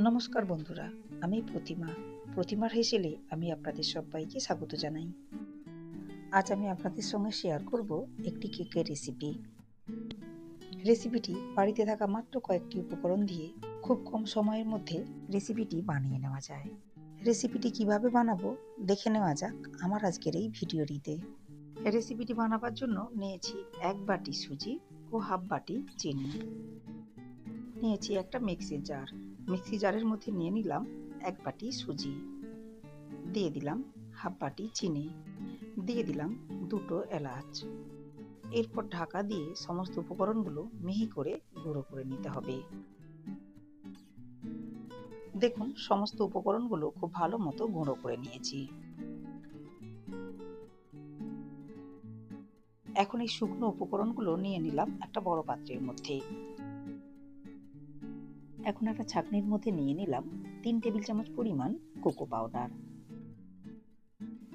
নমস্কার বন্ধুরা, আমি প্রতিমার হেসেলে আমি আপনাদের সবাইকে স্বাগত জানাই। আজ আমি আপনাদের সঙ্গে শেয়ার করব একটি কেকের রেসিপিটি বাড়িতে থাকা মাত্র কয়েকটি উপকরণ দিয়ে খুব কম সময়ের মধ্যে রেসিপিটি বানিয়ে নেওয়া যায়। রেসিপিটি কিভাবে বানাবো দেখে নেওয়া যাক আমার আজকের এই ভিডিওটিতে। রেসিপিটি বানাবার জন্য নিয়েছি 1 বাটি সুজি ও হাফ বাটি চিনি। নিয়েছি একটা মিক্সি জারের মধ্যে নিয়ে নিলাম 1 বাটি সুজি, দিয়ে দিলাম হাফ বাটি চিনি, দিয়ে দিলাম 2টো এলাচ। এরপর ঢাকা দিয়ে সমস্ত উপকরণগুলো মিহি করে গুঁড়ো করে নিতে হবে। দেখুন, সমস্ত উপকরণগুলো খুব ভালো মতো গুঁড়ো করে নিয়েছি। এখন এই শুকনো উপকরণগুলো নিয়ে নিলাম একটা বড় পাত্রের মধ্যে। এখন একটা ছাঁকনির মধ্যে নিয়ে নিলাম 3 টেবিল চামচ পরিমাণ কোকো পাউডার।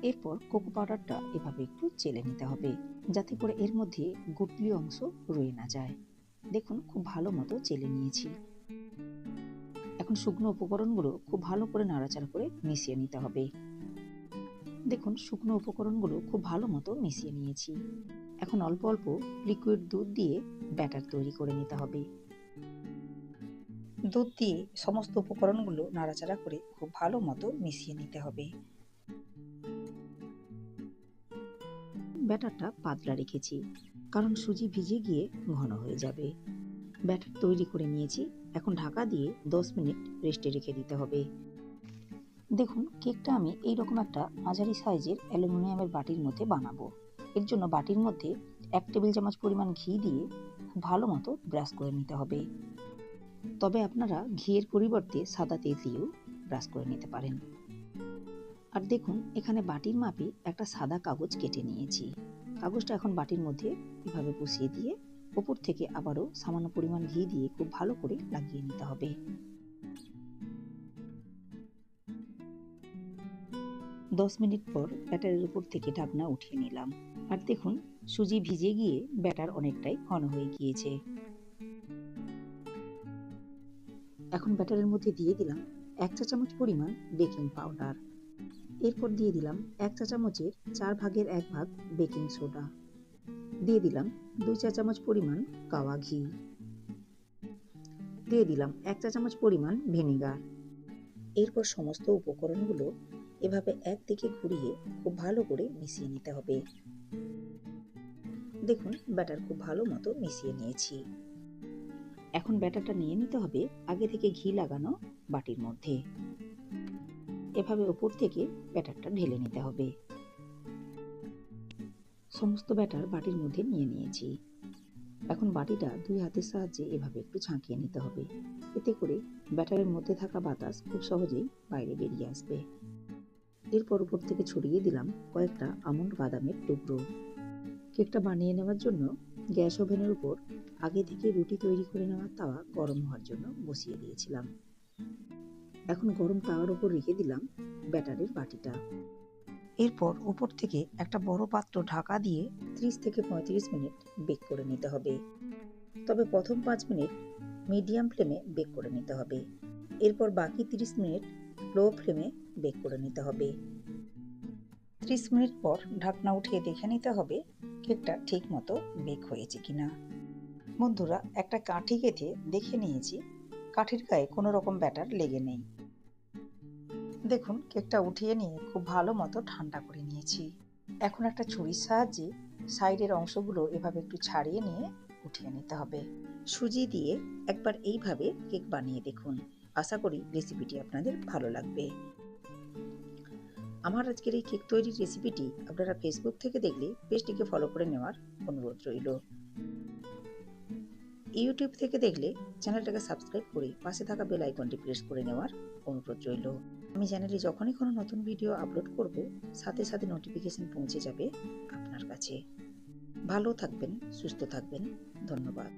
এরপর কোকো পাউডারটা এভাবে একটু চেলে নিতে হবে, যাতে করে এর মধ্যে গুটলি অংশ রয়ে না যায়। দেখুন, খুব ভালো মতো চেলে নিয়েছি। এখন শুকনো উপকরণগুলো খুব ভালো করে নাড়াচাড়া করে মিশিয়ে নিতে হবে। দেখুন, শুকনো উপকরণগুলো খুব ভালো মতো মিশিয়ে নিয়েছি। এখন অল্প অল্প লিকুইড দুধ দিয়ে ব্যাটার তৈরি করে নিতে হবে। দুধ দিয়ে সমস্ত উপকরণগুলো নাড়াচাড়া করে খুব ভালো মতো মিশিয়ে নিতে হবে। ব্যাটারটা পাতলা রেখেছি, কারণ সুজি ভিজে গিয়ে ঘন হয়ে যাবে। ব্যাটার তৈরি করে নিয়েছি। এখন ঢাকা দিয়ে 10 মিনিট রেস্টে রেখে দিতে হবে। দেখুন, কেকটা আমি এইরকম একটা মাঝারি সাইজের অ্যালুমিনিয়ামের বাটির মধ্যে বানাবো। এর জন্য বাটির মধ্যে 1 টেবিল চামচ পরিমাণ ঘি দিয়ে খুব ভালো মতো ব্রাশ করে নিতে হবে। তবে আপনারা ঘিয়ের পরিবর্তে সাদা তেল দিয়েও ব্রাশ করে নিতে পারেন। আর দেখুন, এখানে বাটির মাপে একটা সাদা কাগজ কেটে নিয়েছি। কাগজটা এখন বাটির মধ্যে এভাবে বসিয়ে দিয়ে উপর থেকে আবারও সামান্য পরিমাণ ঘি দিয়ে খুব ভালো করে লাগিয়ে নিতে হবে। দশ মিনিট পর ব্যাটারের উপর থেকে ঢাকনা উঠিয়ে নিলাম। আর দেখুন, সুজি ভিজে গিয়ে ব্যাটার অনেকটাই ঘন হয়ে গিয়েছে। এখন ব্যাটারের মধ্যে দিয়ে দিলাম 1 চা চামচ পরিমাণ বেকিং পাউডার। এরপর দিয়ে দিলাম 1 চা চামচের 4 ভাগের 1 ভাগ বেকিং সোডা। দিয়ে দিলাম 2 চা চামচ পরিমাণ কাওয়া ঘি। দিয়ে দিলাম 1 চা চামচ পরিমাণ ভিনেগার। এরপর সমস্ত উপকরণগুলো এভাবে একদিকে ঘুরিয়ে খুব ভালো করে মিশিয়ে নিতে হবে। দেখুন, ব্যাটার খুব ভালো মতো মিশিয়ে নিয়েছি। এখন ব্যাটারটা নিয়ে নিতে হবে আগে থেকে ঘি লাগানো বাটির মধ্যে। এভাবে উপর থেকে ব্যাটারটা ঢেলে নিতে হবে। সমস্ত ব্যাটার বাটির মধ্যে নিয়ে নিয়েছি। এখন বাটিটা 2 হাতের সাহায্যে এভাবে একটু ছাঁকিয়ে নিতে হবে। এতে করে ব্যাটারের মধ্যে থাকা বাতাস খুব সহজেই বাইরে বেরিয়ে আসবে। এরপর উপর থেকে ছড়িয়ে দিলাম কয়েকটা আমন্ড বাদামের টুকরো। কেকটা বানিয়ে নেওয়ার জন্য গ্যাস ওভেনের উপর আগে থেকে রুটি তৈরি করে নেওয়া তাওয়া গরম হওয়ার জন্য বসিয়ে দিয়েছিলাম। এখন গরম তাওয়ার উপর রেখে দিলাম ব্যাটারের বাটিটা। এরপর উপর থেকে একটা বড় পাত্র ঢাকা দিয়ে 30 থেকে 35 মিনিট বেক করে নিতে হবে। তবে প্রথম 5 মিনিট মিডিয়াম ফ্লেমে বেক করে নিতে হবে। এরপর বাকি 30 মিনিট লো ফ্লেমে বেক করে নিতে হবে। 30 মিনিট পর ঢাকনা উঠিয়ে দেখে নিতে হবে কেকটা ঠিক মতো বেক হয়েছে কিনা। বন্ধুরা, একটা কাঠি কেটে দেখে নিয়েছি কাঠির গায়ে কোনো রকম ব্যাটার লেগে নেই। দেখুন, কেকটা উঠিয়ে নিয়ে খুব ভালো মতো ঠান্ডা করে নিয়েছি। এখন একটা ছুরির সাহায্যে সাইডের অংশগুলো এভাবে একটু ছাড়িয়ে নিয়ে উঠিয়ে নিতে হবে। সুজি দিয়ে একবার এইভাবে কেক বানিয়ে দেখুন। আশা করি রেসিপিটি আপনাদের ভালো লাগবে। আমার আজকের এই কেক তৈরির রেসিপিটি আপনারা ফেসবুক থেকে দেখলে পেজটিকে ফলো করে নেওয়ার অনুরোধ রইল। ইউটিউব থেকে দেখলে চ্যানেলটাকে সাবস্ক্রাইব করে পাশে থাকা বেল আইকনটি প্রেস করে নেওয়ার অনুরোধ রইল। আমি চ্যানেলে যখনই কোনো নতুন ভিডিও আপলোড করব, সাথে সাথে নোটিফিকেশন পৌঁছে যাবে আপনার কাছে। ভালো থাকবেন, সুস্থ থাকবেন। ধন্যবাদ।